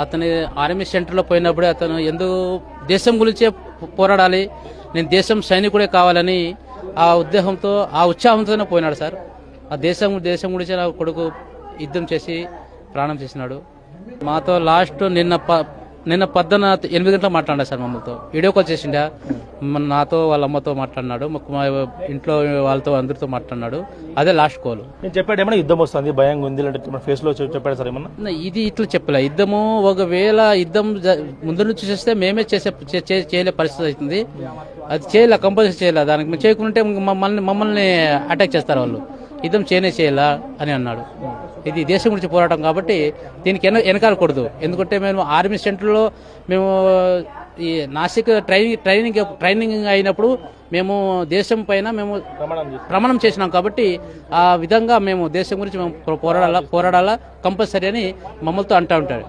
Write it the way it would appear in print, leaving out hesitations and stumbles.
అతని ఆర్మీ సెంటర్లో పోయినప్పుడే అతను ఎందుకు దేశం గురించే పోరాడాలి, నేను దేశం సైనికుడే కావాలని ఆ ఉత్సాహంతోనే పోయినాడు సార్. ఆ దేశం గురించి నా కొడుకు యుద్ధం చేసి ప్రాణం చేసినాడు. మాతో లాస్ట్ నిన్న 8 గంటలకు మాట్లాడా సార్. మమ్మల్తో వీడియో కాల్ చేసిండా, నాతో వాళ్ళ అమ్మతో మాట్లాడినాడు, మా ఇంట్లో వాళ్ళతో అందరితో మాట్లాడినాడు. అదే లాస్ట్ కాల్. నేను చెప్పాడు ఏమన్నా యుద్ధం వస్తుంది భయంగా ఉంది అంటే ఫేస్ లో చెప్పాడు సార్ ఏమన్నా? ఇది ఇట్లా చెప్పలే. యుద్ధము ఒకవేళ యుద్ధం ముందు నుంచి చేస్తే మేమే చేయలే పరిస్థితి అవుతుంది. అది చేయలే, కంపల్సరీ చేయలే. దానికి మేము చేయకుంటే మమ్మల్ని అటాక్ చేస్తారు వాళ్ళు. యుద్ధం చేయాలా అని అన్నాడు. ఇది దేశం గురించి పోరాటం కాబట్టి దీనికి వెనకాలకూడదు. ఎందుకంటే మేము ఆర్మీ సెంటర్లో మేము ఈ నాసిక్ ట్రైనింగ్ అయినప్పుడు మేము దేశం పైన మేము ప్రమాణం చేసినాం కాబట్టి ఆ విధంగా మేము దేశం గురించి మేము పోరాడాలా కంపల్సరీ అని మమ్మల్తో అంటూ ఉంటాడు.